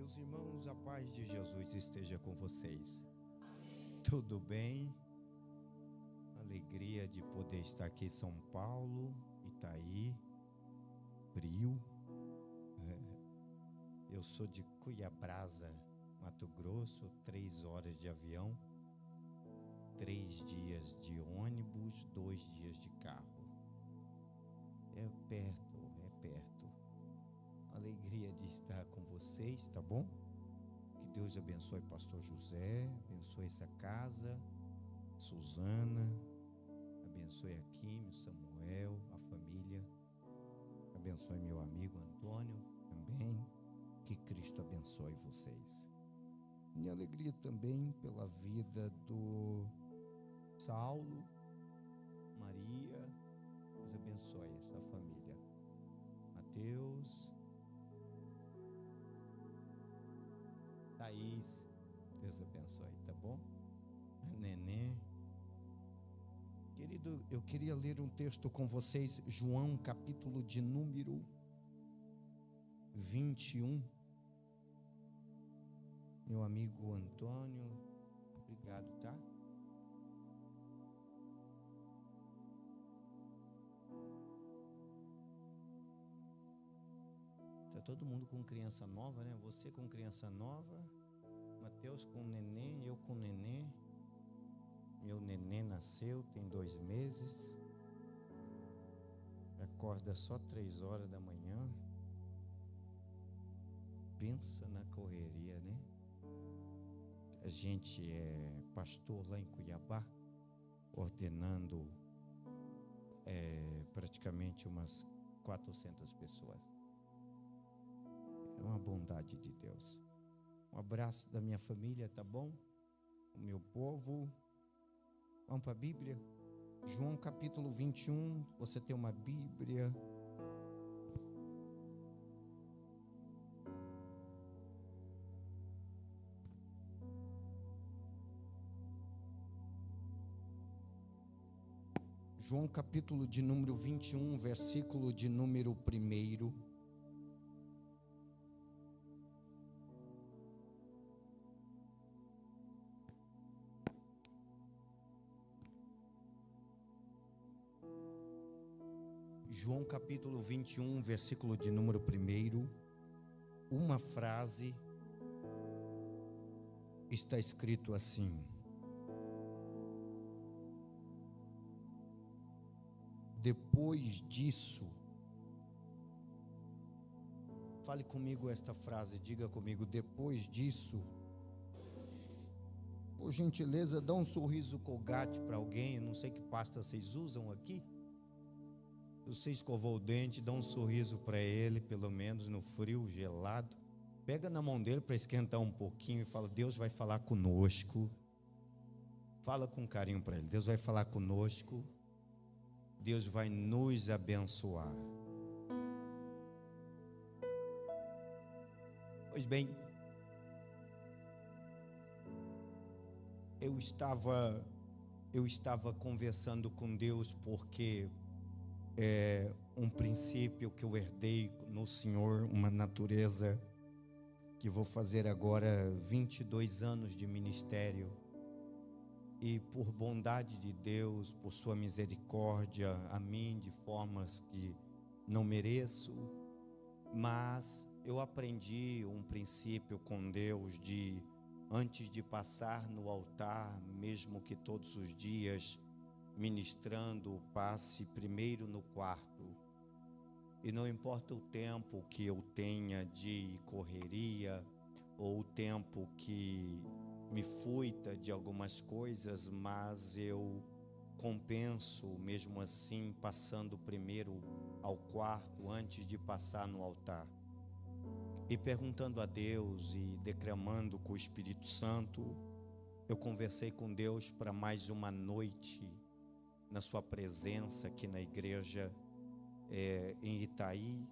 Meus irmãos, a paz de Jesus esteja com vocês. Tudo bem? Alegria de poder estar aqui em São Paulo, Itaí, frio. Eu sou de Cuiabrasa, Mato Grosso, 3 horas de avião, 3 dias de ônibus, 2 dias de carro. É perto, é perto. Alegria de estar com vocês, tá bom? Que Deus abençoe o pastor José, abençoe essa casa, Suzana, abençoe a Kim, o Samuel, a família, abençoe meu amigo Antônio também, que Cristo abençoe vocês. Minha alegria também pela vida do Saulo, Maria, Deus abençoe essa família. Mateus, Thaís, Deus abençoe, tá bom? A Nenê. Querido, eu queria ler um texto com vocês, João, capítulo de número 21. Meu amigo Antônio, obrigado, tá? Tá todo mundo com criança nova, né? Você com criança nova, Mateus com nenê, eu com nenê. Meu nenê nasceu, tem 2 meses. Acorda só 3 horas da manhã. Pensa na correria, né? A gente é pastor lá em Cuiabá, ordenando praticamente umas 400 pessoas. É uma bondade de Deus. Um abraço da minha família, tá bom? O meu povo. Vamos para a Bíblia? João capítulo 21, você tem uma Bíblia? João capítulo de número 21, versículo de número 1. João capítulo 21, versículo de número 1, uma frase está escrito assim: depois disso, fale comigo esta frase, diga comigo, depois disso. Por gentileza, dá um sorriso Colgate para alguém, eu não sei que pasta vocês usam aqui. Você escovou o dente, dá um sorriso para ele, pelo menos no frio, gelado. Pega na mão dele para esquentar um pouquinho e fala: Deus vai falar conosco. Fala com carinho para ele: Deus vai falar conosco. Deus vai nos abençoar. Pois bem, eu estava conversando com Deus porque um princípio que eu herdei no Senhor, uma natureza que vou fazer agora 22 anos de ministério, e por bondade de Deus, por sua misericórdia a mim de formas que não mereço, mas eu aprendi um princípio com Deus de, antes de passar no altar, mesmo que todos os dias ministrando, passe primeiro no quarto. E não importa o tempo que eu tenha de correria, ou o tempo que me fuita de algumas coisas, mas eu compenso mesmo assim, passando primeiro ao quarto, antes de passar no altar. E perguntando a Deus e declamando com o Espírito Santo, eu conversei com Deus para mais uma noite na sua presença aqui na igreja em Itaí,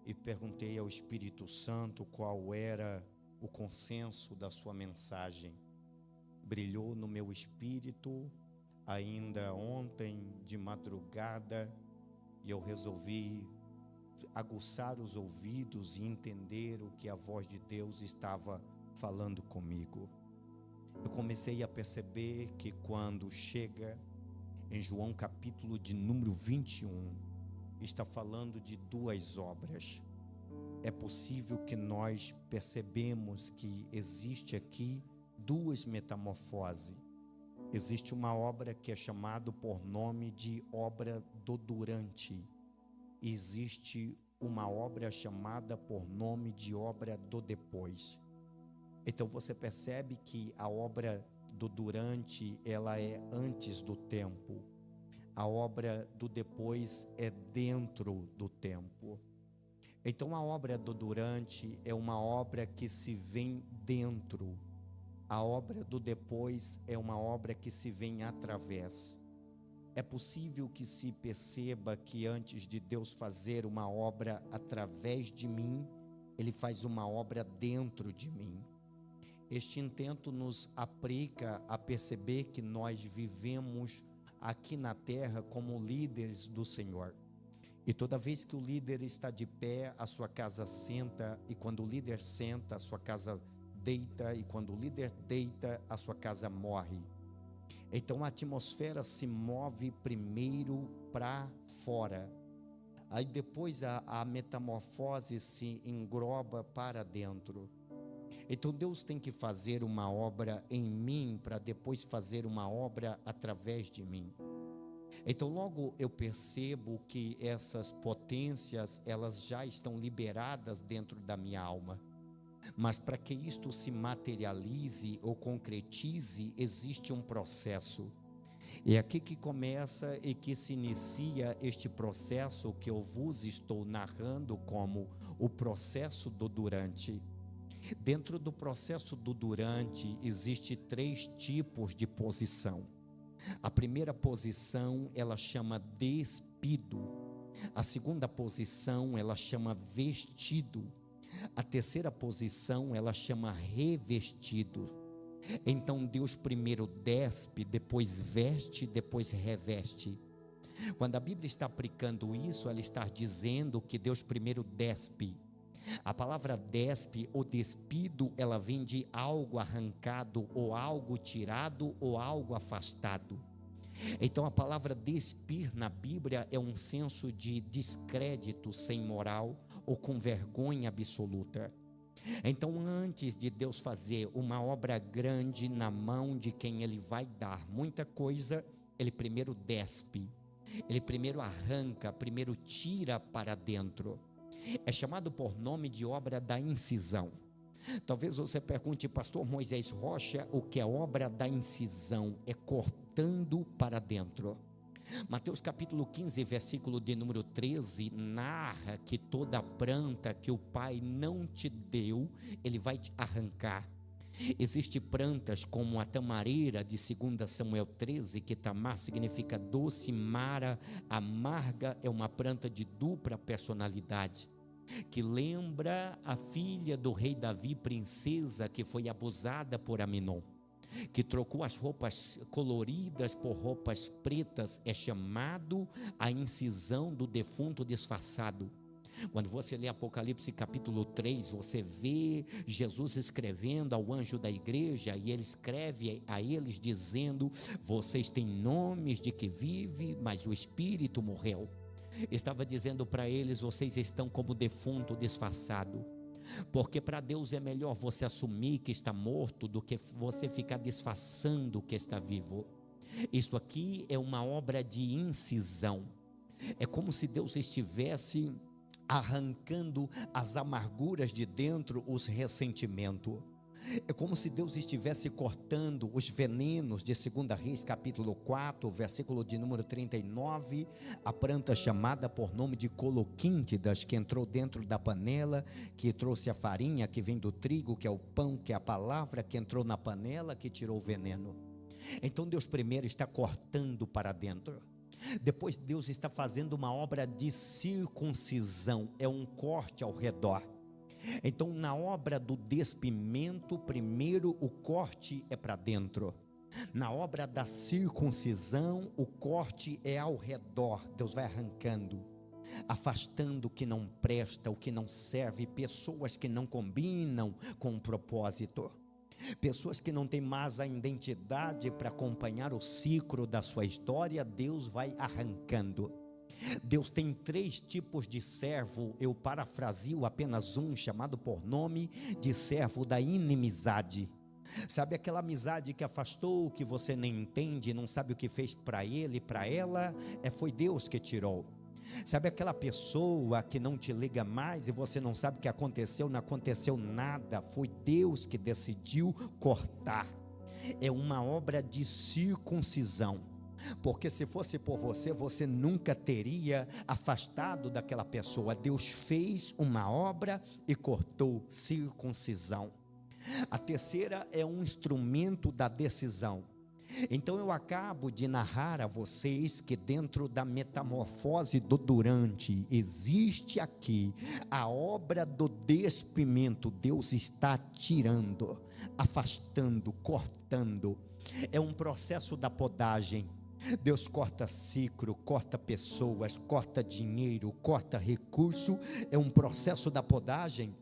e perguntei ao Espírito Santo qual era o consenso da sua mensagem. Brilhou no meu espírito ainda ontem de madrugada, e eu resolvi aguçar os ouvidos e entender o que a voz de Deus estava falando comigo. Eu comecei a perceber que quando chega em João capítulo de número 21, está falando de duas obras. É possível que nós percebemos que existe aqui duas metamorfoses. Existe uma obra que é chamada por nome de obra do durante. Existe uma obra chamada por nome de obra do depois. Então você percebe que a obra do durante, ela é antes do tempo. A obra do depois é dentro do tempo. Então a obra do durante é uma obra que se vê dentro. A obra do depois é uma obra que se vê através. É possível que se perceba que antes de Deus fazer uma obra através de mim, Ele faz uma obra dentro de mim. Este intento nos aplica a perceber que nós vivemos aqui na terra como líderes do Senhor. E toda vez que o líder está de pé, a sua casa senta, e quando o líder senta, a sua casa deita, e quando o líder deita, a sua casa morre. Então a atmosfera se move primeiro para fora, aí depois a metamorfose se engroba para dentro. Então Deus tem que fazer uma obra em mim para depois fazer uma obra através de mim. Então logo eu percebo que essas potências, elas já estão liberadas dentro da minha alma. Mas para que isto se materialize ou concretize, existe um processo. É aqui que começa e que se inicia este processo que eu vos estou narrando como o processo do durante. Dentro do processo do durante, existe 3 tipos de posição. A primeira posição, ela chama despido. A segunda posição, ela chama vestido. A terceira posição, ela chama revestido. Então Deus primeiro despe, depois veste, depois reveste. Quando a Bíblia está aplicando isso, ela está dizendo que Deus primeiro despe. A palavra despe ou despido, ela vem de algo arrancado, ou algo tirado, ou algo afastado. Então a palavra despir na Bíblia é um senso de descrédito, sem moral ou com vergonha absoluta. Então antes de Deus fazer uma obra grande na mão de quem Ele vai dar muita coisa, Ele primeiro despe, Ele primeiro arranca, primeiro tira para dentro. É chamado por nome de obra da incisão. Talvez você pergunte, pastor Moisés Rocha, o que é obra da incisão? É cortando para dentro. Mateus capítulo 15, versículo de número 13, narra que toda planta que o Pai não te deu, Ele vai te arrancar. Existem plantas como a tamareira de 2 Samuel 13, que tamar significa doce, mara, amarga, é uma planta de dupla personalidade, que lembra a filha do rei Davi, princesa, que foi abusada por Aminon, que trocou as roupas coloridas por roupas pretas. É chamado a incisão do defunto disfarçado. Quando você lê Apocalipse capítulo 3, você vê Jesus escrevendo ao anjo da igreja, e ele escreve a eles dizendo: vocês têm nomes de que vive, mas o espírito morreu. Estava dizendo para eles: vocês estão como defunto disfarçado, porque para Deus é melhor você assumir que está morto do que você ficar disfarçando que está vivo. Isto aqui é uma obra de incisão. É como se Deus estivesse arrancando as amarguras de dentro, os ressentimentos. É como se Deus estivesse cortando os venenos de 2 Reis capítulo 4, versículo de número 39, a planta chamada por nome de coloquíntidas, que entrou dentro da panela, que trouxe a farinha que vem do trigo, que é o pão, que é a palavra, que entrou na panela, que tirou o veneno. Então Deus primeiro está cortando para dentro. Depois Deus está fazendo uma obra de circuncisão, é um corte ao redor. Então na obra do despimento, primeiro o corte é para dentro. Na obra da circuncisão, o corte é ao redor, Deus vai arrancando. afastando o que não presta, o que não serve, pessoas que não combinam com o propósito, pessoas que não têm mais a identidade para acompanhar o ciclo da sua história. Deus vai arrancando. Deus tem 3 tipos de servo, eu parafrasio apenas um, chamado por nome de servo da inimizade. Sabe aquela amizade que afastou, que você nem entende, não sabe o que fez para ele, para ela, foi Deus que tirou. Sabe aquela pessoa que não te liga mais e você não sabe o que aconteceu, não aconteceu nada, foi Deus que decidiu cortar. É uma obra de circuncisão, porque se fosse por você, você nunca teria afastado daquela pessoa. Deus fez uma obra e cortou, circuncisão. A terceira é um instrumento da decisão. Então eu acabo de narrar a vocês que dentro da metamorfose do durante, existe aqui a obra do despimento. Deus está tirando, afastando, cortando. É um processo da podagem. Deus corta ciclo, corta pessoas, corta dinheiro, corta recurso. É um processo da podagem.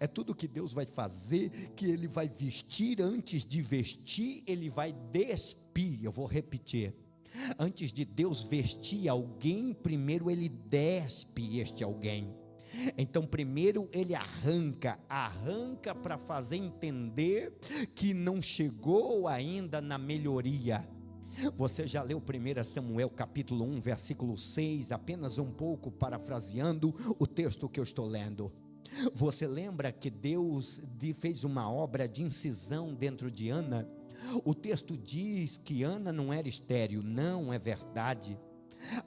É tudo que Deus vai fazer, que Ele vai vestir. Antes de vestir, Ele vai despir. Eu vou repetir: antes de Deus vestir alguém, primeiro Ele despe este alguém. Então primeiro Ele arranca para fazer entender que não chegou ainda na melhoria. Você já leu 1 Samuel capítulo 1 versículo 6, apenas um pouco parafraseando o texto que eu estou lendo. Você lembra que Deus fez uma obra de incisão dentro de Ana? O texto diz que Ana não era estéril. Não é verdade.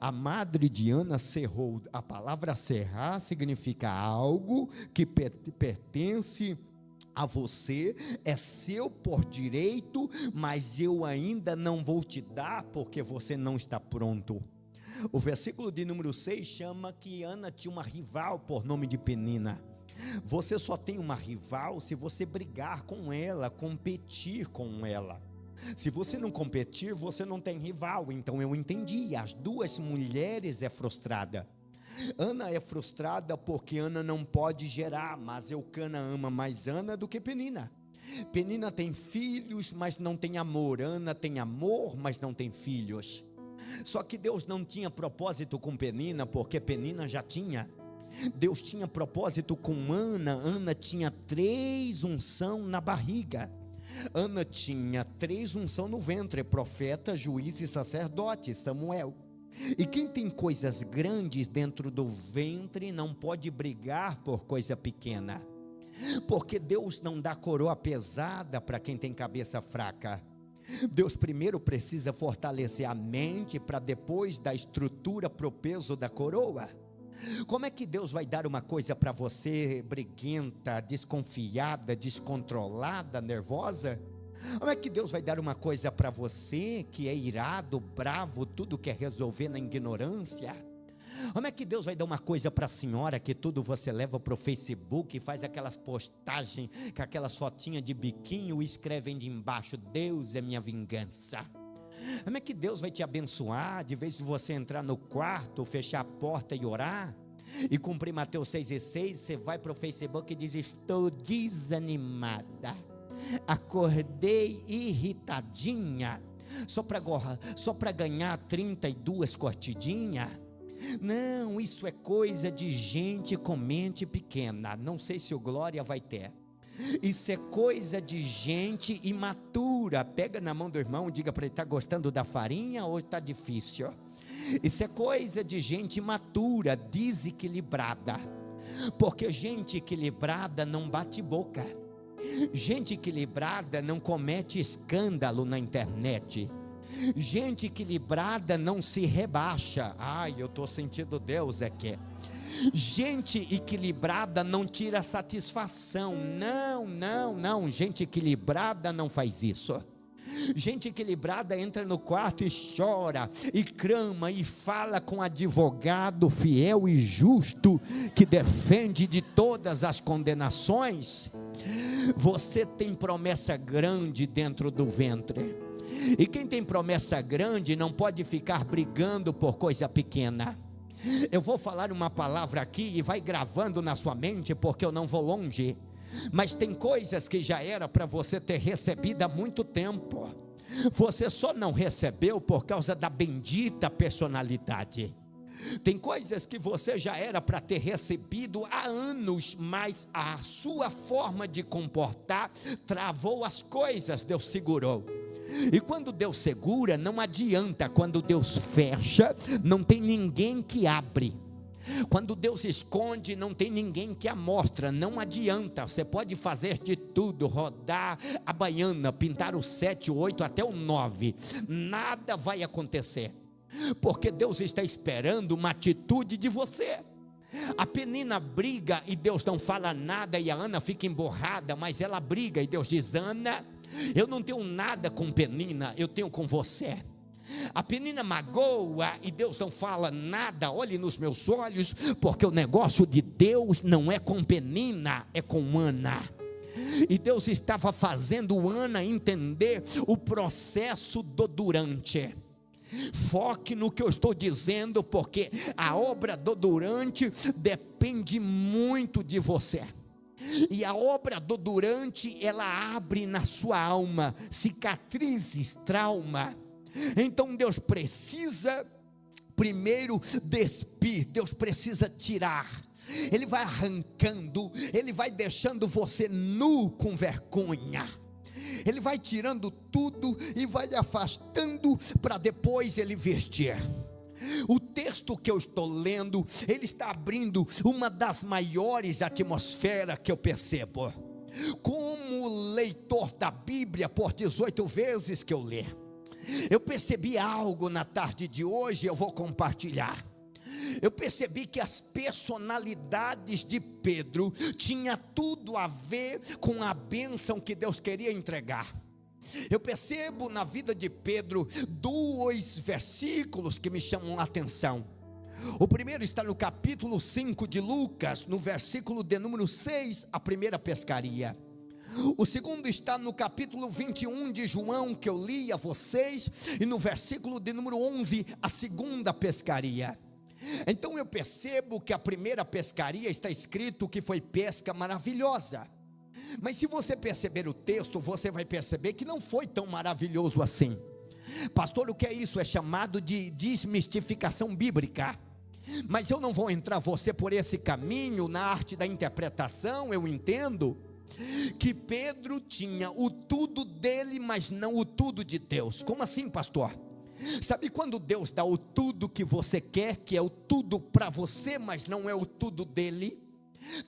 A madre de Ana cerrou. A palavra cerrar significa algo que pertence a você, é seu por direito, mas eu ainda não vou te dar porque você não está pronto. O versículo de número 6 chama que Ana tinha uma rival por nome de Penina. Você só tem uma rival se você brigar com ela, competir com ela. Se você não competir, você não tem rival. Então eu entendi, as duas mulheres é frustrada. Ana é frustrada porque Ana não pode gerar, mas Eucana ama mais Ana do que Penina. Penina tem filhos, mas não tem amor. Ana tem amor, mas não tem filhos. Só que Deus não tinha propósito com Penina, porque Penina já tinha. Deus tinha propósito com Ana. Ana tinha 3 unção na barriga. Ana tinha 3 unção no ventre: profeta, juiz e sacerdote, Samuel. E quem tem coisas grandes dentro do ventre não pode brigar por coisa pequena, porque Deus não dá coroa pesada para quem tem cabeça fraca. Deus primeiro precisa fortalecer a mente para depois dar estrutura para o peso da coroa. Como é que Deus vai dar uma coisa para você briguenta, desconfiada, descontrolada, nervosa? Como é que Deus vai dar uma coisa para você que é irado, bravo, tudo quer resolver na ignorância? Como é que Deus vai dar uma coisa para a senhora que tudo você leva para o Facebook e faz aquelas postagens com aquelas fotinhas de biquinho e escrevem de embaixo: Deus é minha vingança? Como é que Deus vai te abençoar de vez de você entrar no quarto, fechar a porta e orar e cumprir Mateus 6,6, você vai para o Facebook e diz: estou desanimada, acordei irritadinha, só para ganhar 32 curtidinhas? Não, isso é coisa de gente com mente pequena. Não sei se o Glória vai ter. Isso é coisa de gente imatura. Pega na mão do irmão, diga para ele: está gostando da farinha ou está difícil? Isso é coisa de gente imatura, desequilibrada. Porque gente equilibrada não bate boca. Gente equilibrada não comete escândalo na internet. Gente equilibrada não se rebaixa. Ai, eu estou sentindo Deus aqui. Gente equilibrada não tira satisfação. Não. Gente equilibrada não faz isso. Gente equilibrada entra no quarto e chora, e clama, e fala com advogado fiel e justo, que defende de todas as condenações. Você tem promessa grande dentro do ventre. E quem tem promessa grande não pode ficar brigando por coisa pequena. Eu vou falar uma palavra aqui e vai gravando na sua mente, porque eu não vou longe. Mas tem coisas que já era para você ter recebido há muito tempo. Você só não recebeu por causa da bendita personalidade. Tem coisas que você já era para ter recebido há anos, mas a sua forma de comportar travou as coisas, Deus segurou. E quando Deus segura, não adianta. Quando Deus fecha, não tem ninguém que abre. Quando Deus esconde, não tem ninguém que a mostra. Não adianta, você pode fazer de tudo, rodar a baiana, pintar o 7, o 8 até o 9, nada vai acontecer, porque Deus está esperando uma atitude de você. A Penina briga e Deus não fala nada, e a Ana fica emborrada, mas ela briga e Deus diz: Ana, eu não tenho nada com Penina, eu tenho com você. A Penina magoa e Deus não fala nada. Olhe nos meus olhos, porque o negócio de Deus não é com Penina, é com Ana. E Deus estava fazendo Ana entender o processo do durante. Foque no que eu estou dizendo, porque a obra do durante depende muito de você. E a obra do durante, ela abre na sua alma cicatrizes, trauma. Então Deus precisa primeiro despir, Deus precisa tirar. Ele vai arrancando, Ele vai deixando você nu com vergonha. Ele vai tirando tudo e vai afastando para depois Ele vestir. O texto que eu estou lendo, ele está abrindo uma das maiores atmosferas que eu percebo. Como leitor da Bíblia, por 18 vezes que eu ler, eu percebi algo na tarde de hoje, eu vou compartilhar. Eu percebi que as personalidades de Pedro tinha tudo a ver com a bênção que Deus queria entregar. Eu percebo na vida de Pedro 2 versículos que me chamam a atenção. O primeiro está no capítulo 5 de Lucas, no versículo de número 6, a primeira pescaria. O segundo está no capítulo 21 de João, que eu li a vocês, e no versículo de número 11, a segunda pescaria. Então eu percebo que a primeira pescaria está escrito que foi pesca maravilhosa. Mas se você perceber o texto, você vai perceber que não foi tão maravilhoso assim. Pastor, o que é isso? É chamado de desmistificação bíblica. Mas eu não vou entrar você por esse caminho. Na arte da interpretação, eu entendo que Pedro tinha o tudo dele, mas não o tudo de Deus. Como assim, pastor? Sabe quando Deus dá o tudo que você quer, que é o tudo para você, mas não é o tudo dele?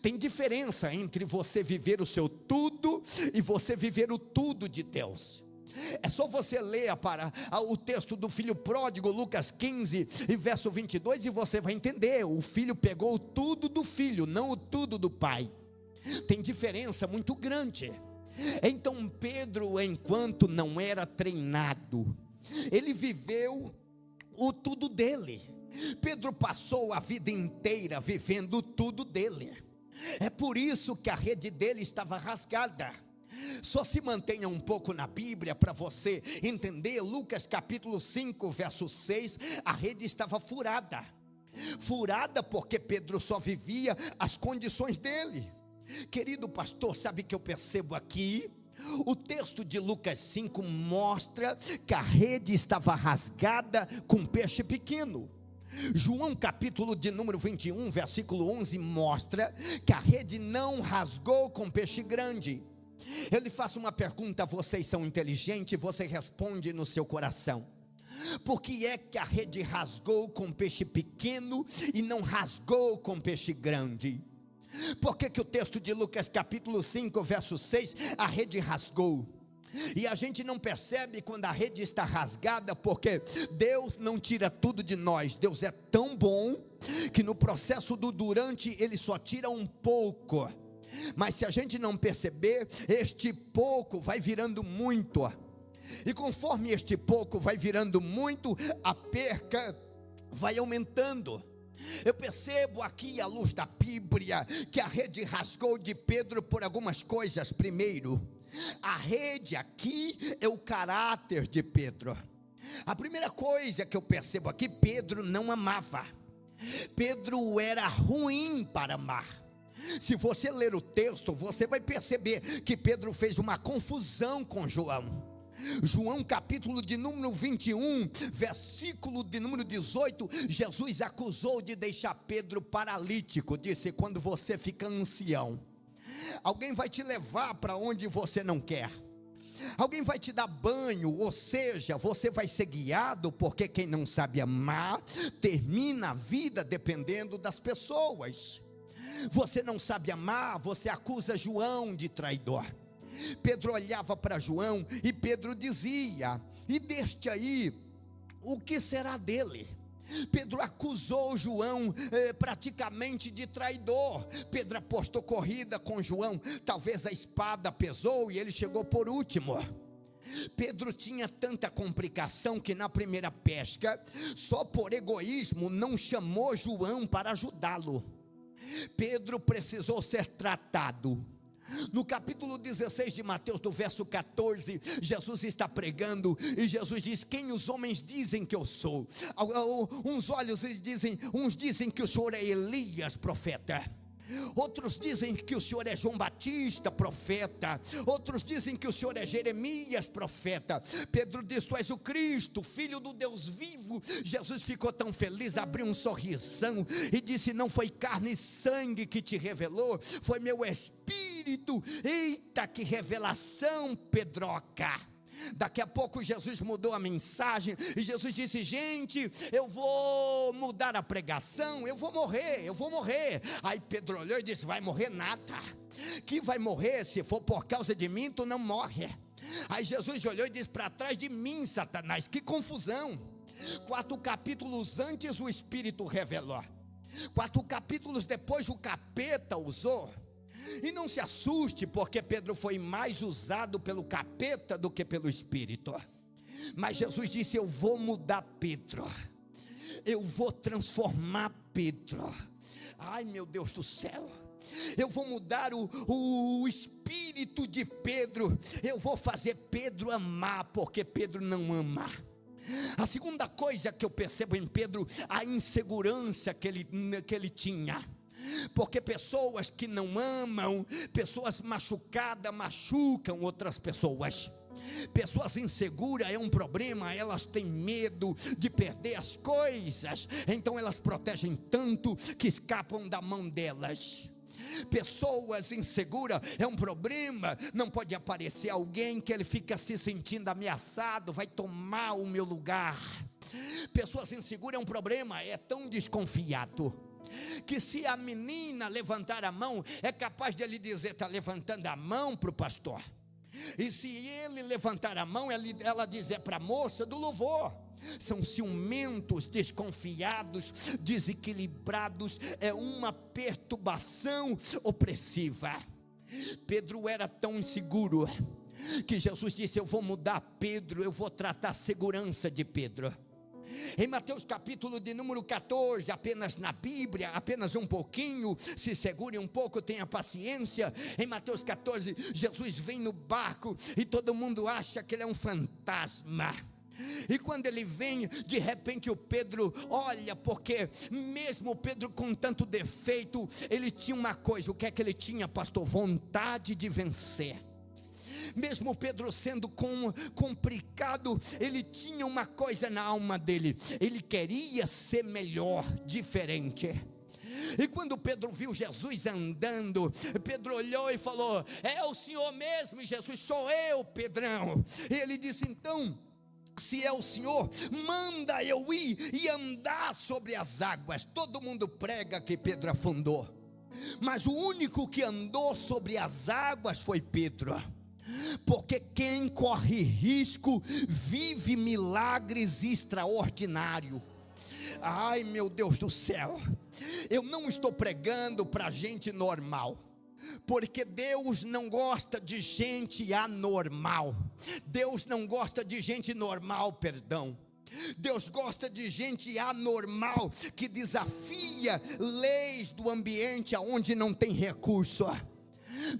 Tem diferença entre você viver o seu tudo e você viver o tudo de Deus. É só você ler o texto do filho pródigo, Lucas 15 e verso 22, e você vai entender. O filho pegou o tudo do filho, não o tudo do pai. Tem diferença muito grande. Então Pedro, enquanto não era treinado, ele viveu o tudo dele. Pedro passou a vida inteira vivendo tudo dele. É por isso que a rede dele estava rasgada. Só se mantenha um pouco na Bíblia para você entender. Lucas capítulo 5 verso 6, a rede estava furada. Furada porque Pedro só vivia as condições dele. Querido pastor, sabe o que eu percebo aqui? O texto de Lucas 5 mostra que a rede estava rasgada com peixe pequeno. João capítulo de número 21, versículo 11 mostra que a rede não rasgou com peixe grande. Eu lhe faço uma pergunta, vocês são inteligentes, você responde no seu coração. Por que é que a rede rasgou com peixe pequeno e não rasgou com peixe grande? Por que o texto de Lucas capítulo 5 verso 6, a rede rasgou? E a gente não percebe quando a rede está rasgada, porque Deus não tira tudo de nós. Deus é tão bom que no processo do durante Ele só tira um pouco. Mas se a gente não perceber, este pouco vai virando muito. E conforme este pouco vai virando muito, a perca vai aumentando. Eu percebo aqui à luz da Bíblia que a rede rasgou de Pedro por algumas coisas. Primeiro, a rede aqui é o caráter de Pedro. A primeira coisa que eu percebo aqui, Pedro não amava. Pedro era ruim para amar. Se você ler o texto, você vai perceber que Pedro fez uma confusão com João. João capítulo de número 21, versículo de número 18, Jesus acusou de deixar Pedro paralítico. Disse: quando você fica ancião, alguém vai te levar para onde você não quer, alguém vai te dar banho, ou seja, você vai ser guiado, porque quem não sabe amar, termina a vida dependendo das pessoas. Você não sabe amar, você acusa João de traidor. Pedro olhava para João e Pedro dizia: e deste aí, o que será dele? Pedro acusou João praticamente de traidor. Pedro apostou corrida com João, talvez a espada pesou e ele chegou por último. Pedro tinha tanta complicação que na primeira pesca, só por egoísmo, não chamou João para ajudá-lo. Pedro precisou ser tratado. No capítulo 16 de Mateus, do verso 14, Jesus está pregando e Jesus diz: quem os homens dizem que eu sou? Uns dizem que o Senhor é Elias, profeta. Outros dizem que o Senhor é João Batista, profeta. Outros dizem que o Senhor é Jeremias, profeta. Pedro diz: tu és o Cristo, Filho do Deus vivo. Jesus ficou tão feliz, abriu um sorrisão e disse: não foi carne e sangue que te revelou, foi meu Espírito. Eita, que revelação, Pedroca! Daqui a pouco Jesus mudou a mensagem e Jesus disse: gente, eu vou mudar a pregação, eu vou morrer. Aí Pedro olhou e disse: vai morrer nada, que vai morrer? Se for por causa de mim, tu não morre. Aí Jesus olhou e disse: para trás de mim, Satanás. Que confusão. 4 capítulos antes o Espírito revelou, 4 capítulos depois o capeta usou. E não se assuste, porque Pedro foi mais usado pelo capeta do que pelo Espírito. Mas Jesus disse: eu vou mudar Pedro, eu vou transformar Pedro. Ai, meu Deus do céu, eu vou mudar o espírito de Pedro. Eu vou fazer Pedro amar, porque Pedro não ama. A segunda coisa que eu percebo em Pedro, a insegurança que ele tinha. Porque pessoas que não amam, pessoas machucadas, machucam outras pessoas. Pessoas inseguras é um problema, elas têm medo de perder as coisas, então elas protegem tanto que escapam da mão delas. Pessoas inseguras é um problema, não pode aparecer alguém que ele fica se sentindo ameaçado, vai tomar o meu lugar. Pessoas inseguras é um problema, é tão desconfiado que se a menina levantar a mão, é capaz de ele dizer: está levantando a mão para o pastor. E se ele levantar a mão, ela dizer para a moça do louvor. São ciumentos, desconfiados, desequilibrados, é uma perturbação opressiva. Pedro era tão inseguro que Jesus disse: eu vou mudar Pedro, eu vou tratar a segurança de Pedro. Em Mateus capítulo de número 14, apenas na Bíblia, apenas um pouquinho, se segure um pouco, tenha paciência. Em Mateus 14, Jesus vem no barco e todo mundo acha que ele é um fantasma. E quando ele vem, de repente o Pedro olha, porque mesmo o Pedro com tanto defeito, ele tinha uma coisa. O que é que ele tinha, pastor? Vontade de vencer. Mesmo Pedro sendo complicado, ele tinha uma coisa na alma dele: ele queria ser melhor, diferente. E quando Pedro viu Jesus andando, Pedro olhou e falou: é o Senhor mesmo? E Jesus: sou eu, Pedrão. E ele disse: então, se é o Senhor, manda eu ir e andar sobre as águas. Todo mundo prega que Pedro afundou, mas o único que andou sobre as águas foi Pedro. Porque quem corre risco vive milagres extraordinários. Ai, meu Deus do céu, eu não estou pregando para gente normal, porque Deus não gosta de gente anormal. Deus não gosta de gente normal, perdão. Deus gosta de gente anormal, que desafia leis do ambiente aonde não tem recurso.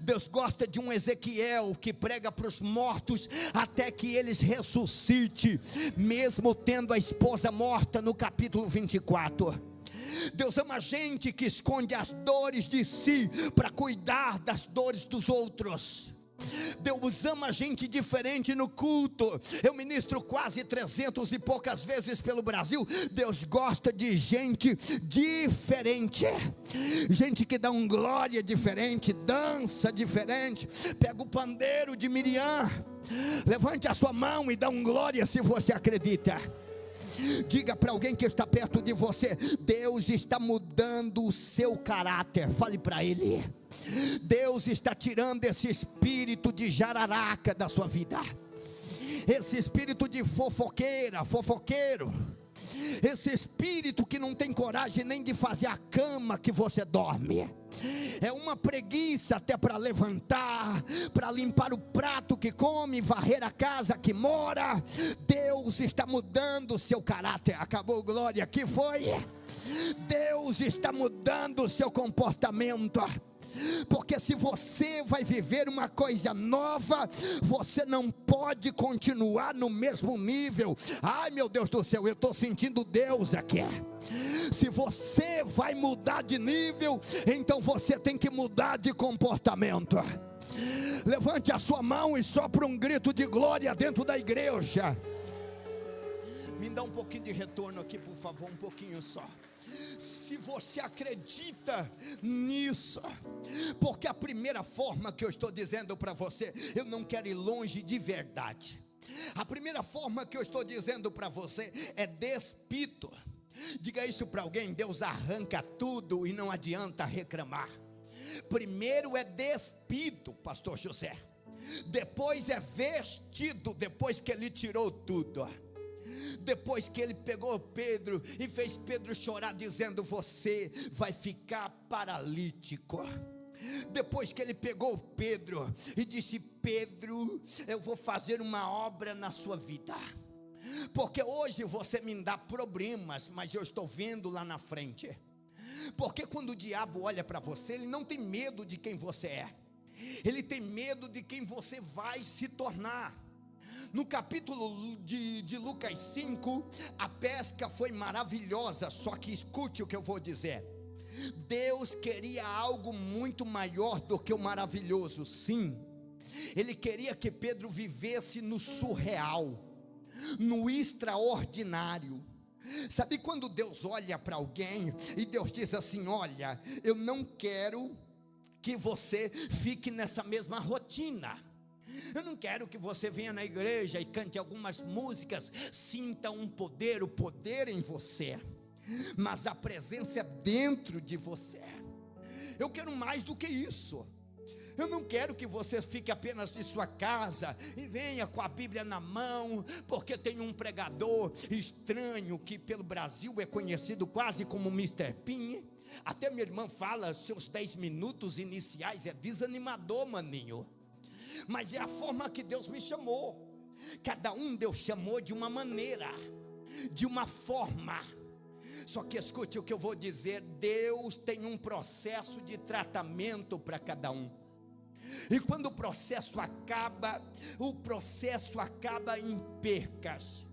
Deus gosta de um Ezequiel que prega para os mortos até que eles ressuscitem, mesmo tendo a esposa morta, no capítulo 24. Deus ama gente que esconde as dores de si para cuidar das dores dos outros. Deus ama gente diferente no culto. Eu ministro quase 300 e poucas vezes pelo Brasil. Deus gosta de gente diferente, gente que dá um glória diferente, dança diferente. Pega o pandeiro de Miriam, levante a sua mão e dá um glória se você acredita. Diga para alguém que está perto de você: Deus está mudando o seu caráter. Fale para ele: Deus está tirando esse espírito de jararaca da sua vida, esse espírito de fofoqueiro, esse espírito que não tem coragem nem de fazer a cama que você dorme. É uma preguiça até para levantar, para limpar o prato que come, varrer a casa que mora. Deus está mudando o seu caráter. Acabou, glória, que foi? Deus está mudando o seu comportamento. Porque se você vai viver uma coisa nova, você não pode continuar no mesmo nível. Ai, meu Deus do céu, eu estou sentindo Deus aqui. Se você vai mudar de nível, então você tem que mudar de comportamento. Levante a sua mão e sopra um grito de glória dentro da igreja. Me dá um pouquinho de retorno aqui, por favor, um pouquinho só. Se você acredita nisso, porque a primeira forma que eu estou dizendo para você, eu não quero ir longe de verdade. A primeira forma que eu estou dizendo para você é despito. Diga isso para alguém: Deus arranca tudo e não adianta reclamar. Primeiro é despido, pastor José. Depois é vestido, depois que ele tirou tudo. Depois que ele pegou Pedro e fez Pedro chorar dizendo: você vai ficar paralítico. Depois que ele pegou Pedro e disse: Pedro, eu vou fazer uma obra na sua vida, porque hoje você me dá problemas, mas eu estou vendo lá na frente. Porque quando o diabo olha para você, ele não tem medo de quem você é, ele tem medo de quem você vai se tornar. No capítulo de Lucas 5, a pesca foi maravilhosa, só que escute o que eu vou dizer. Deus queria algo muito maior do que o maravilhoso. Sim, Ele queria que Pedro vivesse no surreal, no extraordinário. Sabe quando Deus olha para alguém e Deus diz assim: olha, eu não quero que você fique nessa mesma rotina. Eu não quero que você venha na igreja e cante algumas músicas, sinta um poder, o poder em você, mas a presença é dentro de você. Eu quero mais do que isso. Eu não quero que você fique apenas de sua casa e venha com a Bíblia na mão, porque tem um pregador estranho que pelo Brasil é conhecido quase como Mr. Pin. Até minha irmã fala, seus 10 minutos iniciais é desanimador, maninho. Mas é a forma que Deus me chamou. Cada um Deus chamou de uma maneira, de uma forma. Só que escute o que eu vou dizer: Deus tem um processo de tratamento para cada um. E quando o processo acaba em percas.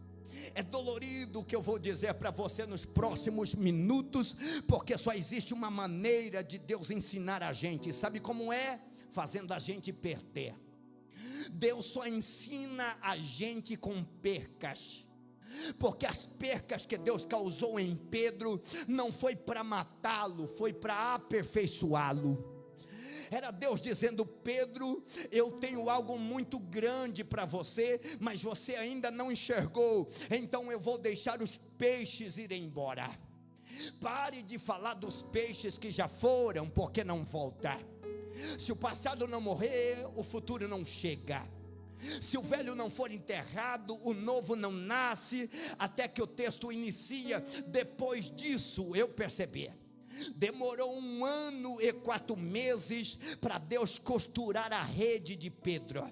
É dolorido o que eu vou dizer para você nos próximos minutos, porque só existe uma maneira de Deus ensinar a gente. Sabe como é? Fazendo a gente perder. Deus só ensina a gente com percas, porque as percas que Deus causou em Pedro não foi para matá-lo, foi para aperfeiçoá-lo. Era Deus dizendo: Pedro, eu tenho algo muito grande para você, mas você ainda não enxergou, então eu vou deixar os peixes ir embora. Pare de falar dos peixes que já foram, porque não volta. Se o passado não morrer, o futuro não chega. Se o velho não for enterrado, o novo não nasce. Até que o texto inicia: depois disso eu percebi. Demorou 1 ano e 4 meses para Deus costurar a rede de Pedro.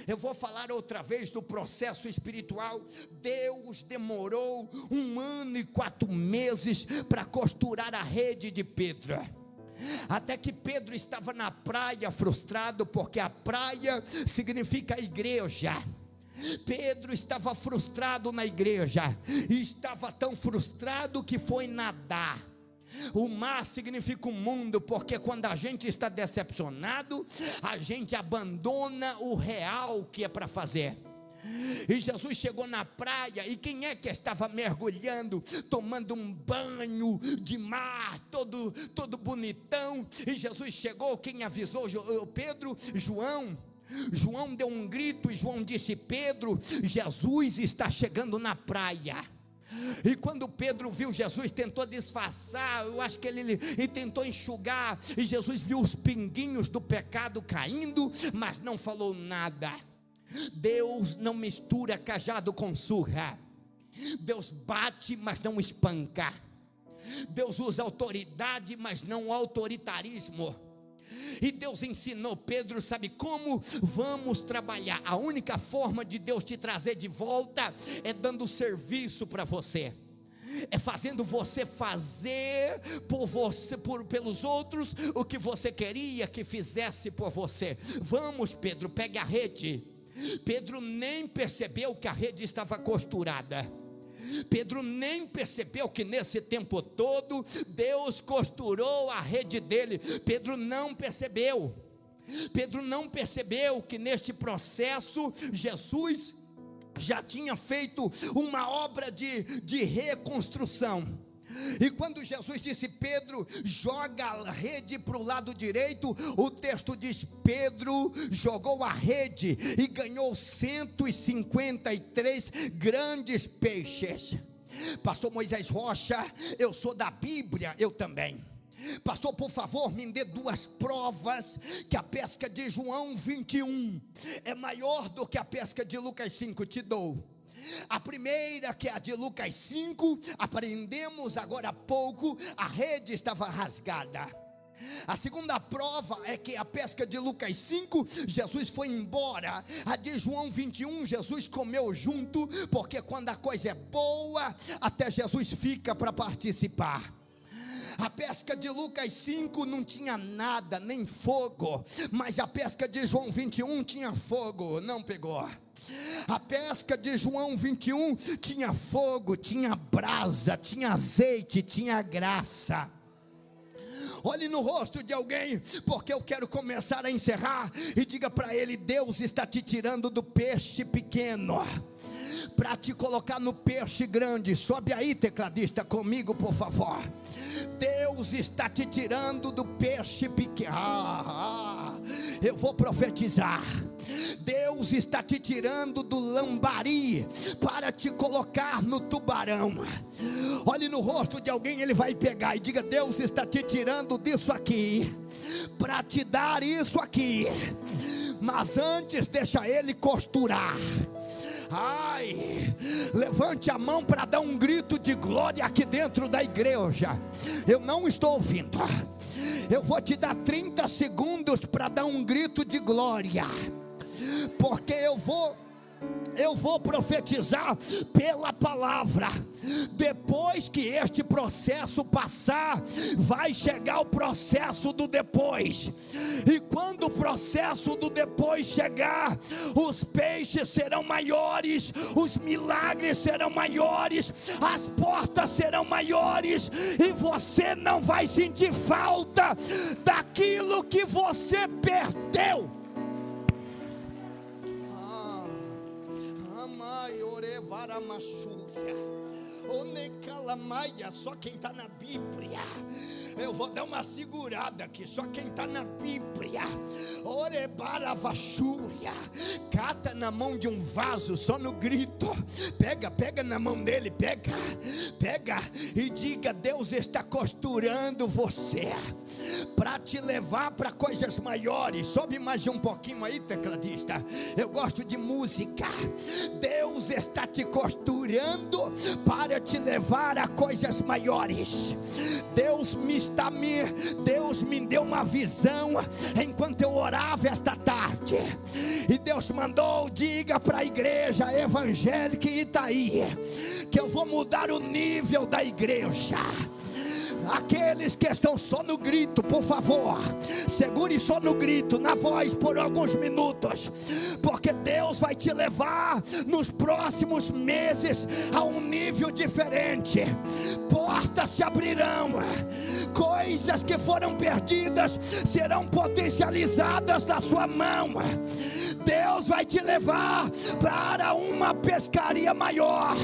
Eu vou falar outra vez do processo espiritual. Deus demorou 1 ano e 4 meses para costurar a rede de Pedro. Até que Pedro estava na praia frustrado, porque a praia significa igreja. Pedro estava frustrado na igreja, e estava tão frustrado que foi nadar. O mar significa o mundo, porque quando a gente está decepcionado, a gente abandona o real que é para fazer. E Jesus chegou na praia, e quem é que estava mergulhando, tomando um banho de mar, todo bonitão? E Jesus chegou, quem avisou? Pedro, João. João deu um grito, e João disse: Pedro, Jesus está chegando na praia. E quando Pedro viu Jesus, tentou disfarçar, eu acho que ele tentou enxugar, e Jesus viu os pinguinhos do pecado caindo, mas não falou nada. Deus não mistura cajado com surra. Deus bate, mas não espanca. Deus usa autoridade, mas não autoritarismo. E Deus ensinou Pedro, sabe como? Vamos trabalhar. A única forma de Deus te trazer de volta é dando serviço para você, é fazendo você fazer pelos outros o que você queria que fizesse por você. Vamos, Pedro, pegue a rede. Pedro nem percebeu que a rede estava costurada. Pedro nem percebeu que nesse tempo todo Deus costurou a rede dele. Pedro não percebeu. Pedro não percebeu que neste processo Jesus já tinha feito uma obra de reconstrução. E quando Jesus disse: Pedro, joga a rede para o lado direito, o texto diz: Pedro jogou a rede e ganhou 153 grandes peixes. Pastor Moisés Rocha, eu sou da Bíblia, eu também. Pastor, por favor, me dê 2 provas que a pesca de João 21 é maior do que a pesca de Lucas 5. Te dou. A primeira, que é a de Lucas 5, aprendemos agora há pouco, a rede estava rasgada. A segunda prova é que a pesca de Lucas 5, Jesus foi embora. A de João 21, Jesus comeu junto, porque quando a coisa é boa, até Jesus fica para participar. A pesca de Lucas 5 não tinha nada, nem fogo, mas a pesca de João 21 tinha fogo, não pegou. A pesca de João 21 tinha fogo, tinha brasa, tinha azeite, tinha graça. Olhe no rosto de alguém, porque eu quero começar a encerrar, e diga para ele: Deus está te tirando do peixe pequeno para te colocar no peixe grande. Sobe aí, tecladista, comigo, por favor. Deus está te tirando do peixe pequeno. Eu vou profetizar. Deus está te tirando do lambari para te colocar no tubarão. Olhe no rosto de alguém, ele vai pegar e diga: Deus está te tirando disso aqui para te dar isso aqui. Mas antes deixa ele costurar. Ai, levante a mão para dar um grito de glória aqui dentro da igreja. Eu não estou ouvindo. Eu vou te dar 30 segundos para dar um grito de glória, porque eu vou profetizar pela palavra. Depois que este processo passar, vai chegar o processo do depois. E quando o processo do depois chegar, os peixes serão maiores, os milagres serão maiores, as portas serão maiores, e você não vai sentir falta daquilo que você perdeu. Só quem está na Bíblia. Eu vou dar uma segurada aqui. Só quem está na Bíblia. Orebaravachúria. Cata na mão de um vaso, só no grito. Pega na mão dele. Pega e diga: Deus está costurando você para te levar para coisas maiores. Sobe mais um pouquinho aí, tecladista. Eu gosto de música. Deus está te costurando para te levar a coisas maiores. Deus me deu uma visão enquanto eu orava esta tarde, e Deus mandou: diga para a igreja evangélica Itaí que eu vou mudar o nível da igreja. Aqueles que estão só no grito, por favor, segure só no grito, na voz por alguns minutos, porque Deus vai te levar nos próximos meses a um nível diferente. Portas se abrirão, coisas que foram perdidas serão potencializadas na sua mão. Deus vai te levar para uma pescaria maior.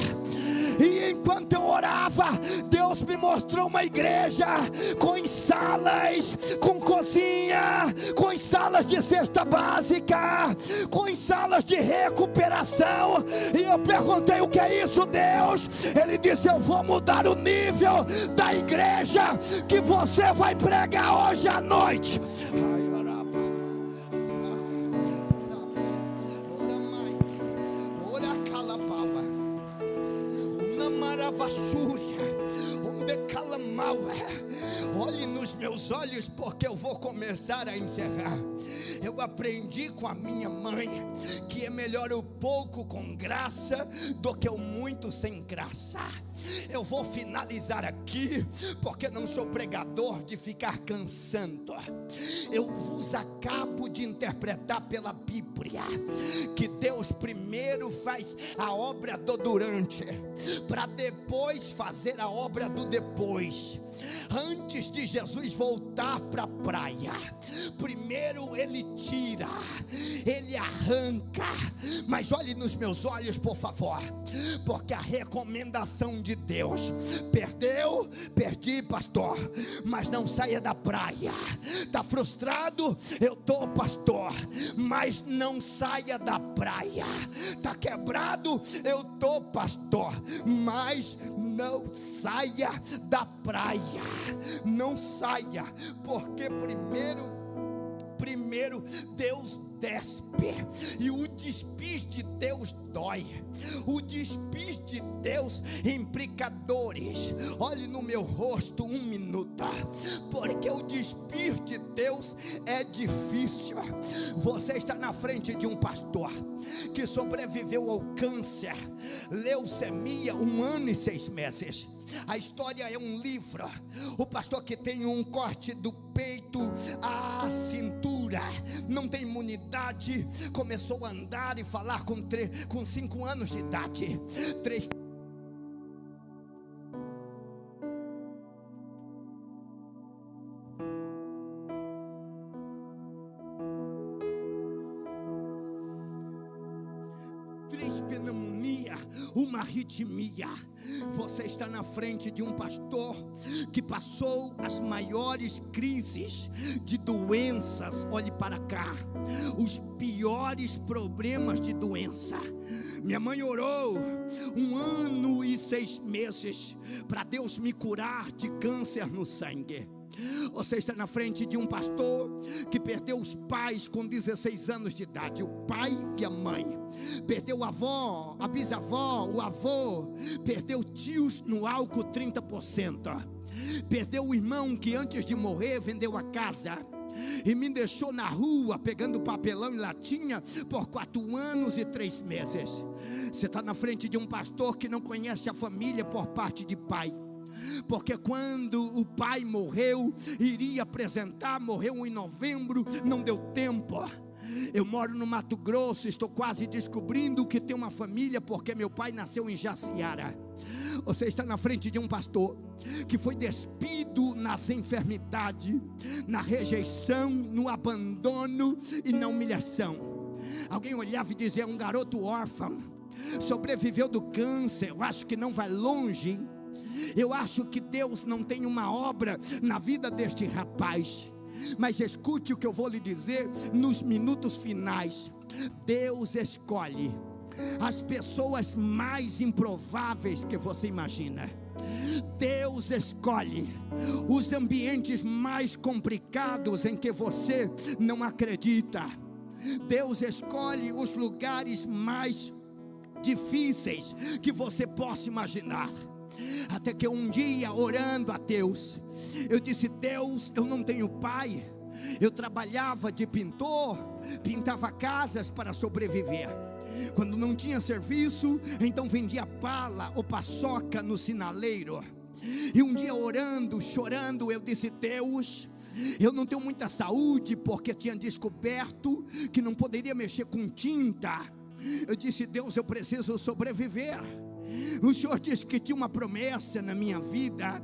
E enquanto eu orava, Deus me mostrou uma igreja com salas, com cozinha, com salas de cesta básica, com salas de recuperação. E eu perguntei: o que é isso, Deus? Ele disse: eu vou mudar o nível da igreja que você vai pregar hoje à noite. Olhe nos meus olhos, porque eu vou começar a encerrar. Eu aprendi com a minha mãe que é melhor o pouco com graça do que o muito sem graça. Eu vou finalizar aqui, porque não sou pregador de ficar cansando. Eu vos acabo de interpretar pela Bíblia que Deus primeiro faz a obra do durante, para depois fazer a obra do depois. Antes de Jesus voltar para a praia, primeiro ele tira, ele arranca. Mas olhe nos meus olhos, por favor, porque a recomendação de Deus: perdeu, perdi, pastor, mas não saia da praia. Está frustrado? Eu estou, pastor, mas não saia da praia. Está quebrado? Eu estou, pastor, mas não saia da praia. Não saia, porque primeiro Deus despe, e o despir de Deus dói. O despir de Deus implica dores. Olhe no meu rosto um minuto, porque o despir de Deus é difícil. Você está na frente de um pastor que sobreviveu ao câncer, leucemia, 1 ano e 6 meses. A história é um livro. O pastor que tem um corte do peito à cintura, não tem imunidade, começou a andar e falar com 5 anos de idade. 3 pneumonia, uma arritmia. Você está na frente de um pastor que passou as maiores crises de doenças. Olhe para cá, os piores problemas de doença. Minha mãe orou 1 ano e 6 meses para Deus me curar de câncer no sangue. Você está na frente de um pastor que perdeu os pais com 16 anos de idade, o pai e a mãe. Perdeu a avó, a bisavó, o avô. Perdeu tios no álcool 30%. Perdeu o irmão que antes de morrer vendeu a casa e me deixou na rua pegando papelão e latinha por 4 anos e 3 meses. Você está na frente de um pastor que não conhece a família por parte de pai, porque quando o pai morreu, iria apresentar, morreu em novembro, não deu tempo. Eu moro no Mato Grosso, estou quase descobrindo que tem uma família, porque meu pai nasceu em Jaciara. Você está na frente de um pastor que foi despido nas enfermidades, na rejeição, no abandono e na humilhação. Alguém olhava e dizia: um garoto órfão, sobreviveu do câncer, eu acho que não vai longe. Eu acho que Deus não tem uma obra na vida deste rapaz. Mas escute o que eu vou lhe dizer nos minutos finais. Deus escolhe as pessoas mais improváveis que você imagina. Deus escolhe os ambientes mais complicados em que você não acredita. Deus escolhe os lugares mais difíceis que você possa imaginar. Até que um dia, orando a Deus, eu disse: Deus, eu não tenho pai. Eu trabalhava de pintor, pintava casas para sobreviver. Quando não tinha serviço, então vendia pala ou paçoca no sinaleiro. E um dia orando, chorando, eu disse: Deus, eu não tenho muita saúde, porque tinha descoberto que não poderia mexer com tinta. Eu disse: Deus, eu preciso sobreviver. O Senhor disse que tinha uma promessa na minha vida,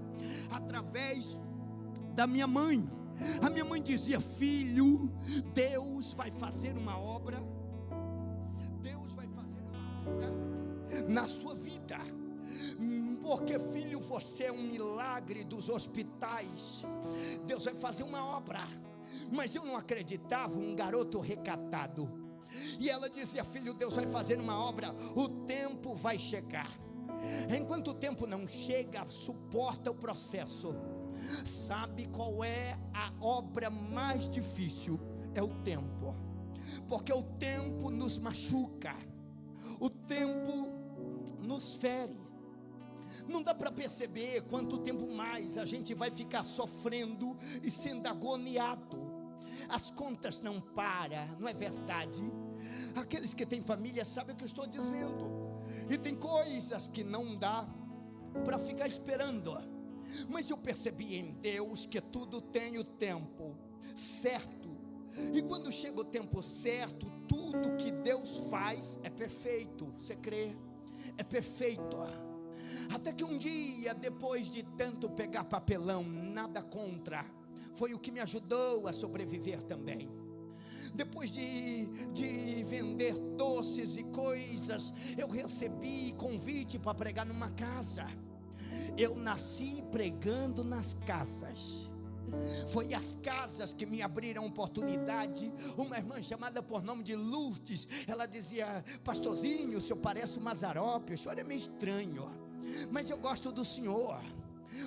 através da minha mãe. A minha mãe dizia: filho, Deus vai fazer uma obra. Deus vai fazer uma obra na sua vida. Porque, filho, você é um milagre dos hospitais. Deus vai fazer uma obra. Mas eu não acreditava, um garoto recatado. E ela dizia: filho, Deus vai fazer uma obra, o tempo vai chegar. Enquanto o tempo não chega, suporta o processo. Sabe qual é a obra mais difícil? É o tempo. Porque o tempo nos machuca, o tempo nos fere. Não dá para perceber quanto tempo mais a gente vai ficar sofrendo e sendo agoniado. As contas não param, não é verdade? Aqueles que têm família sabem o que eu estou dizendo. E tem coisas que não dá para ficar esperando. Mas eu percebi em Deus que tudo tem o tempo certo. E quando chega o tempo certo, tudo que Deus faz é perfeito. Você crê? É perfeito. Até que um dia, depois de tanto pegar papelão, nada contra, foi o que me ajudou a sobreviver também. Depois de vender doces e coisas, eu recebi convite para pregar numa casa. Eu nasci pregando nas casas. Foi as casas que me abriram oportunidade. Uma irmã chamada por nome de Lourdes, ela dizia: pastorzinho, o senhor parece um Mazarope, o senhor é meio estranho, mas eu gosto do senhor.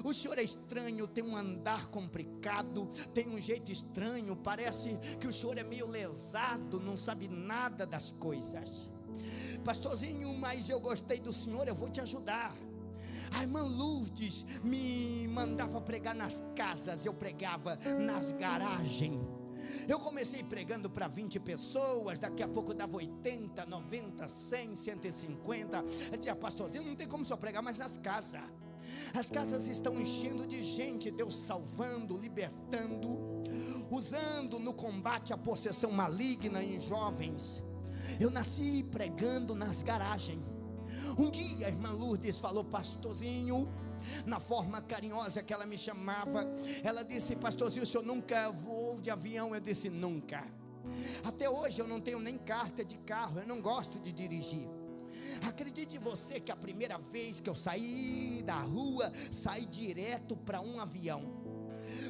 O senhor é estranho, tem um andar complicado, tem um jeito estranho, parece que o senhor é meio lesado, não sabe nada das coisas. Pastorzinho, mas eu gostei do senhor, eu vou te ajudar. A irmã Lourdes me mandava pregar nas casas, eu pregava nas garagens. Eu comecei pregando para 20 pessoas, daqui a pouco dava 80, 90, 100, 150. Eu dizia: pastorzinho, não tem como só pregar mais nas casas. As casas estão enchendo de gente, Deus salvando, libertando, usando no combate à possessão maligna em jovens. Eu nasci pregando nas garagens. Um dia a irmã Lourdes falou: pastorzinho, na forma carinhosa que ela me chamava, ela disse: pastorzinho, o senhor nunca voou de avião? Eu disse: nunca. Até hoje eu não tenho nem carta de carro, eu não gosto de dirigir. Acredite você que a primeira vez que eu saí da rua, saí direto para um avião.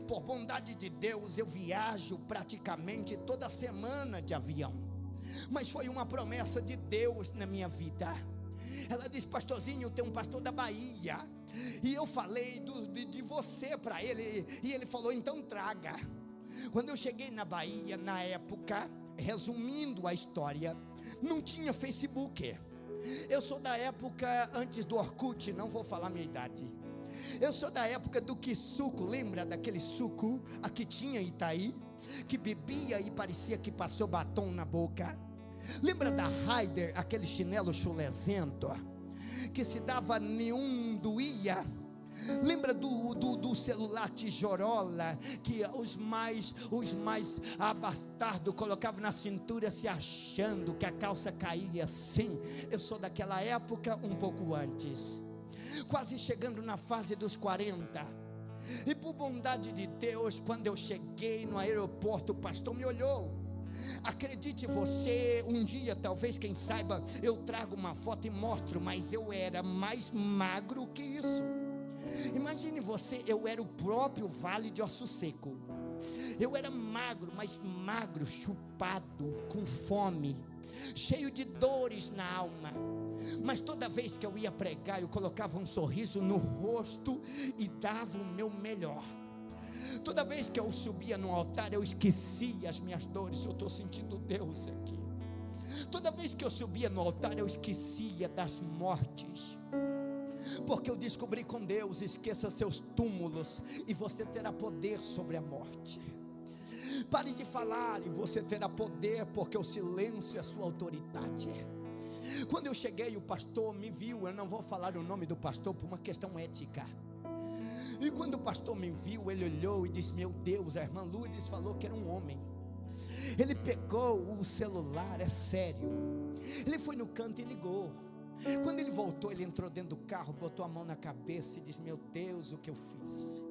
Por bondade de Deus, eu viajo praticamente toda semana de avião. Mas foi uma promessa de Deus na minha vida. Ela disse: pastorzinho, tem um pastor da Bahia, e eu falei de você para ele, e ele falou: então traga. Quando eu cheguei na Bahia, na época, resumindo a história, não tinha Facebook. Eu sou da época antes do Orkut, não vou falar minha idade. Eu sou da época do Quisuco, lembra daquele suco? Aqui tinha Itaí, que bebia e parecia que passou batom na boca. Lembra da Raider, aquele chinelo chulezento, que se dava nenhum doía? Lembra do celular tijorola, que os mais abastardos colocavam na cintura, se achando que a calça caía assim? Eu sou daquela época, um pouco antes, quase chegando na fase dos 40. E por bondade de Deus, quando eu cheguei no aeroporto, o pastor me olhou. Acredite você, um dia, talvez, quem saiba, eu trago uma foto e mostro, mas eu era mais magro que isso. Imagine você, eu era o próprio Vale de Osso Seco. Eu era magro, mas magro, chupado, com fome, cheio de dores na alma. Mas toda vez que eu ia pregar, eu colocava um sorriso no rosto e dava o meu melhor. Toda vez que eu subia no altar, eu esquecia as minhas dores. Eu estou sentindo Deus aqui. Toda vez que eu subia no altar, eu esquecia das mortes. Porque eu descobri com Deus: esqueça seus túmulos e você terá poder sobre a morte. Pare de falar e você terá poder, porque o silêncio é a sua autoridade. Quando eu cheguei, o pastor me viu. Eu não vou falar o nome do pastor por uma questão ética. E quando o pastor me viu, ele olhou e disse: meu Deus, a irmã Lourdes falou que era um homem. Ele pegou o celular, é sério, ele foi no canto e ligou. Quando ele voltou, ele entrou dentro do carro, botou a mão na cabeça e disse: meu Deus, o que eu fiz?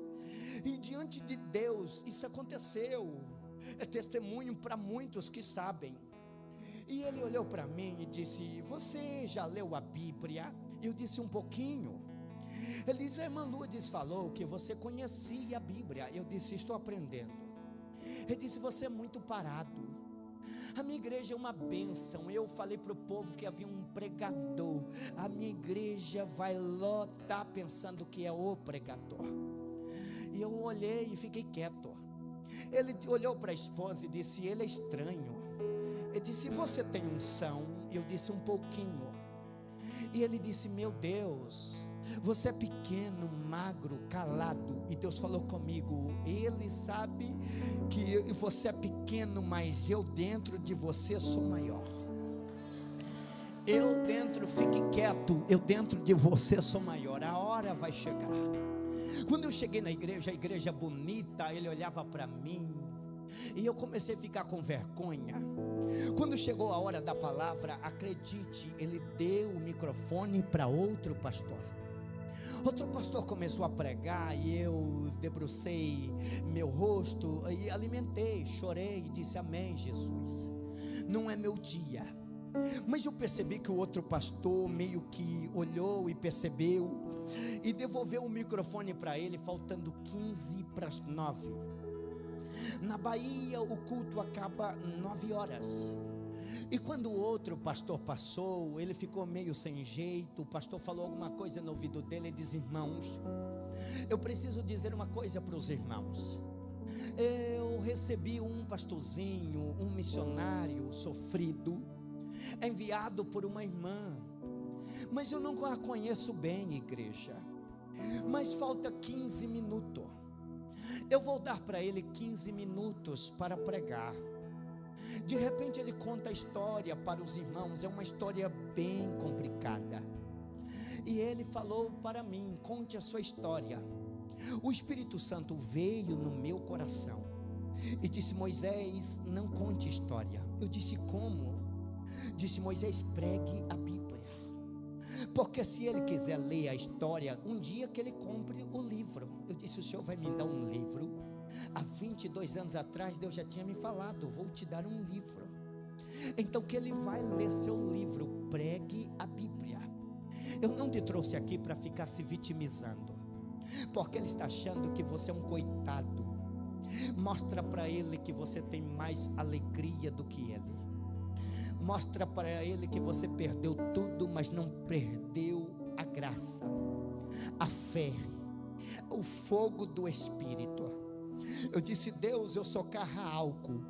E diante de Deus isso aconteceu. É testemunho para muitos que sabem. E ele olhou para mim e disse: você já leu a Bíblia? Eu disse: um pouquinho. Ele disse: a irmã Lourdes falou que você conhecia a Bíblia. Eu disse: estou aprendendo. Ele disse: você é muito parado. A minha igreja é uma bênção. Eu falei para o povo que havia um pregador. A minha igreja vai lotar pensando que é o pregador. E eu olhei e fiquei quieto. Ele olhou para a esposa e disse: ele é estranho. Ele disse: você tem unção? Eu disse: um pouquinho. E ele disse: meu Deus, você é pequeno, magro, calado. E Deus falou comigo: ele sabe que você é pequeno, mas eu dentro de você sou maior. Eu dentro, fique quieto, eu dentro de você sou maior. A hora vai chegar. Quando eu cheguei na igreja, a igreja bonita, ele olhava para mim e eu comecei a ficar com vergonha. Quando chegou a hora da palavra, acredite, ele deu o microfone para outro pastor. Outro pastor começou a pregar e eu debrucei meu rosto e alimentei, chorei e disse: amém, Jesus. Não é meu dia. Mas eu percebi que o outro pastor meio que olhou e percebeu e devolveu o microfone para ele, faltando 15 para as 9. Na Bahia o culto acaba 9 horas. E quando o outro pastor passou, ele ficou meio sem jeito. O pastor falou alguma coisa no ouvido dele e disse: irmãos, eu preciso dizer uma coisa para os irmãos. Eu recebi um pastorzinho, um missionário sofrido, enviado por uma irmã, mas eu não a conheço bem, igreja. Mas falta 15 minutos. Eu vou dar para ele 15 minutos para pregar. De repente ele conta a história para os irmãos. É uma história bem complicada. E ele falou para mim: conte a sua história. O Espírito Santo veio no meu coração e disse: Moisés, não conte história. Eu disse: como? Disse: Moisés, pregue a Bíblia. Porque se ele quiser ler a história, um dia que ele compre o livro. Eu disse: o senhor vai me dar um livro? Há 22 anos atrás Deus já tinha me falado: vou te dar um livro. Então que ele vai ler seu livro. Pregue a Bíblia. Eu não te trouxe aqui para ficar se vitimizando, porque ele está achando que você é um coitado. Mostra para ele que você tem mais alegria do que ele. Mostra para ele que você perdeu tudo, mas não perdeu a graça, a fé, o fogo do Espírito. Eu disse: Deus, eu sou carro a álcool.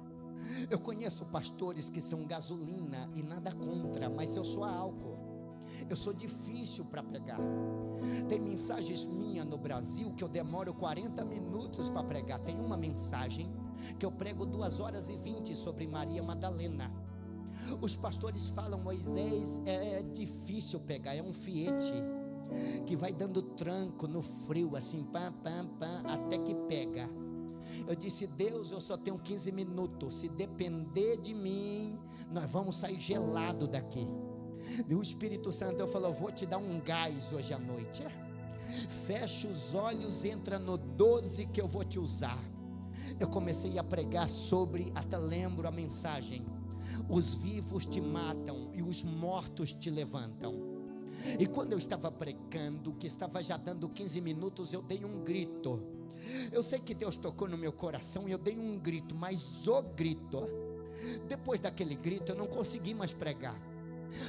Eu conheço pastores que são gasolina e nada contra, mas eu sou a álcool. Eu sou difícil para pregar. Tem mensagens minhas no Brasil que eu demoro 40 minutos para pregar. Tem uma mensagem que eu prego 2h20 sobre Maria Madalena. Os pastores falam: Moisés, é difícil pegar, é um Fiat que vai dando tranco no frio, assim, pam, pam, pam, até que pega. Eu disse: Deus, eu só tenho 15 minutos. Se depender de mim, nós vamos sair gelado daqui. E o Espírito Santo falou: vou te dar um gás hoje à noite. Fecha os olhos, entra no 12 que eu vou te usar. Eu comecei a pregar sobre, até lembro a mensagem: os vivos te matam e os mortos te levantam. E quando eu estava pregando, que estava já dando 15 minutos, eu dei um grito. Eu sei que Deus tocou no meu coração e eu dei um grito, mas o grito, depois daquele grito eu não consegui mais pregar.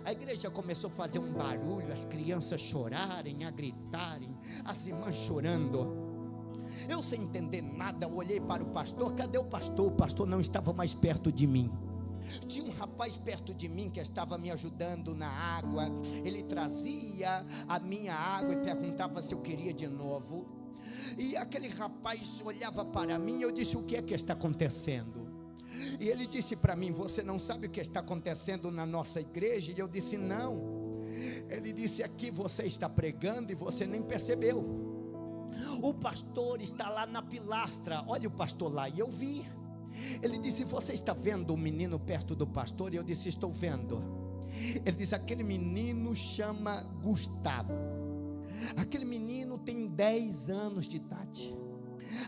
A igreja começou a fazer um barulho, as crianças chorarem, a gritarem, as irmãs chorando. Eu sem entender nada, olhei para o pastor. Cadê o pastor? O pastor não estava mais perto de mim. Tinha um rapaz perto de mim que estava me ajudando na água. Ele trazia a minha água e perguntava se eu queria de novo. E aquele rapaz olhava para mim e eu disse: o que é que está acontecendo? E ele disse para mim: você não sabe o que está acontecendo na nossa igreja? E eu disse: não. Ele disse: aqui você está pregando e você nem percebeu. O pastor está lá na pilastra. Olha o pastor lá, e eu vi. Ele disse: você está vendo um menino perto do pastor? E eu disse: estou vendo. Ele disse: aquele menino chama Gustavo. Aquele menino tem 10 anos de idade.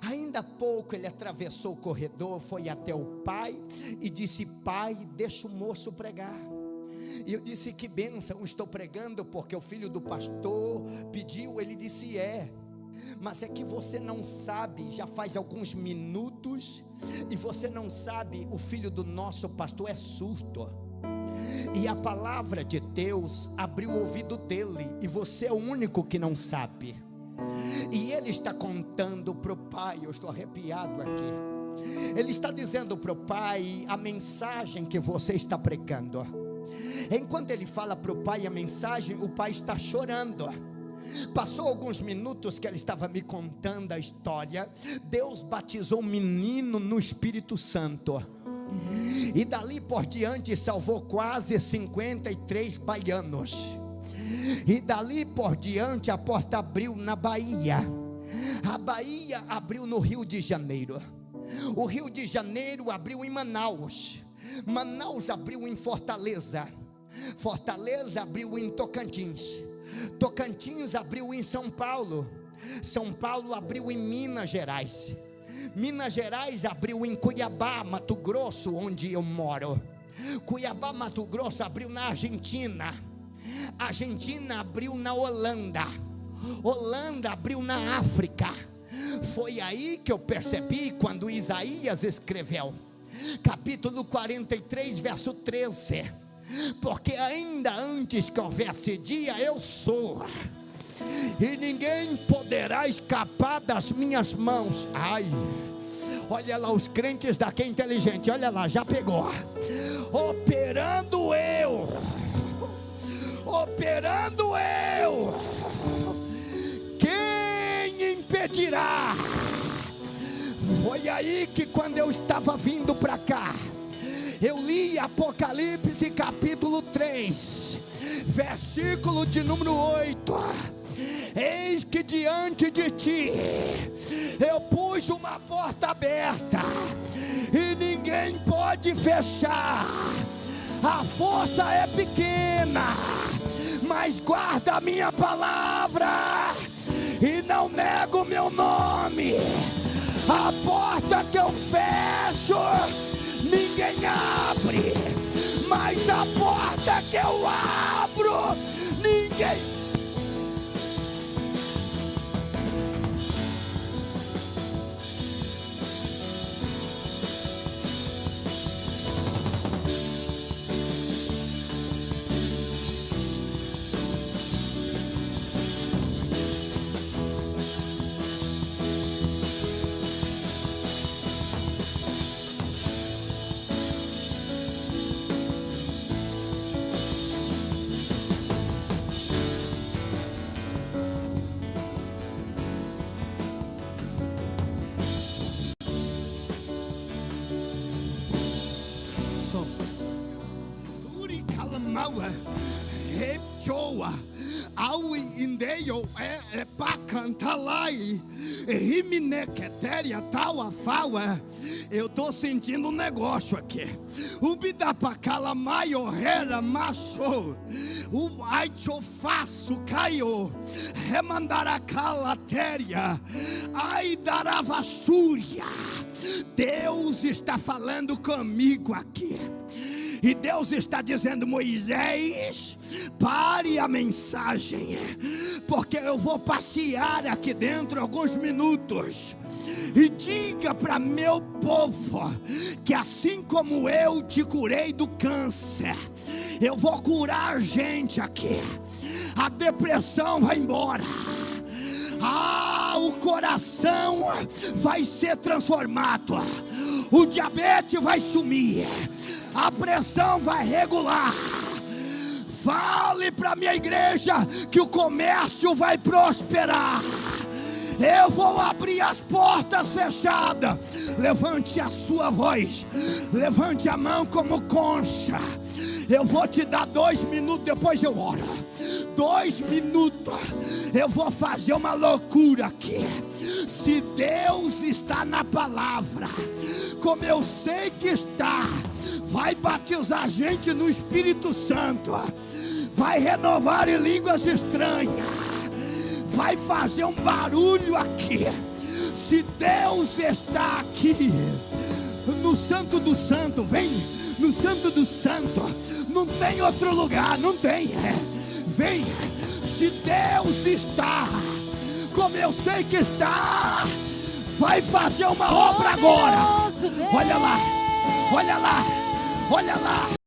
Ainda há pouco ele atravessou o corredor, foi até o pai e disse: pai, deixa o moço pregar. E eu disse: que bênção, estou pregando porque o filho do pastor pediu. Ele disse: é, mas é que você não sabe, já faz alguns minutos, e você não sabe, o filho do nosso pastor é surdo, e a palavra de Deus abriu o ouvido dele, e você é o único que não sabe. E ele está contando para o pai, eu estou arrepiado aqui. Ele está dizendo para o pai a mensagem que você está pregando. Enquanto ele fala para o pai a mensagem, o pai está chorando. Passou alguns minutos que ele estava me contando a história. Deus batizou um menino no Espírito Santo, e dali por diante salvou quase 53 baianos. E dali por diante a porta abriu na Bahia. A Bahia abriu no Rio de Janeiro. O Rio de Janeiro abriu em Manaus. Manaus abriu em Fortaleza. Fortaleza abriu em Tocantins. Tocantins abriu em São Paulo. São Paulo abriu em Minas Gerais. Minas Gerais abriu em Cuiabá, Mato Grosso, onde eu moro. Cuiabá, Mato Grosso abriu na Argentina. Argentina abriu na Holanda. Holanda abriu na África. Foi aí que eu percebi quando Isaías escreveu, capítulo 43, verso 13: porque ainda antes que houvesse dia, eu sou, e ninguém poderá escapar das minhas mãos. Ai, olha lá, os crentes daqui é inteligente, olha lá, já pegou. Operando eu, quem impedirá? Foi aí que quando eu estava vindo para cá, eu li Apocalipse capítulo 3, versículo de número 8: eis que diante de ti eu pus uma porta aberta, e ninguém pode fechar. A força é pequena, mas guarda a minha palavra, e não nego o meu nome. A porta que eu fecho, ninguém abre, mas a porta que eu abro, ninguém. Aui indeio é pacantalai, riminequetéria tal afaua. Eu tô sentindo um negócio aqui. O bidapacala maiorrera macho, o aicho faço caio, remandara calatéria, ai daravassúria. Deus está falando comigo aqui. E Deus está dizendo: Moisés, pare a mensagem, porque eu vou passear aqui dentro alguns minutos. E diga para meu povo que assim como eu te curei do câncer, eu vou curar gente aqui. A depressão vai embora. O coração vai ser transformado. O diabetes vai sumir. A pressão vai regular. Fale para minha igreja que o comércio vai prosperar. Eu vou abrir as portas fechadas. Levante a sua voz, levante a mão como concha Eu vou te dar 2 minutos, depois eu oro. 2 minutos, eu vou fazer uma loucura aqui. Se Deus está na palavra, como eu sei que está, vai batizar a gente no Espírito Santo, vai renovar em línguas estranhas, vai fazer um barulho aqui. Se Deus está aqui, no Santo do Santo, vem no Santo do Santo, não tem outro lugar, não tem, vem. Se Deus está, como eu sei que está, vai fazer uma obra agora. Olha lá, olha lá, olha lá.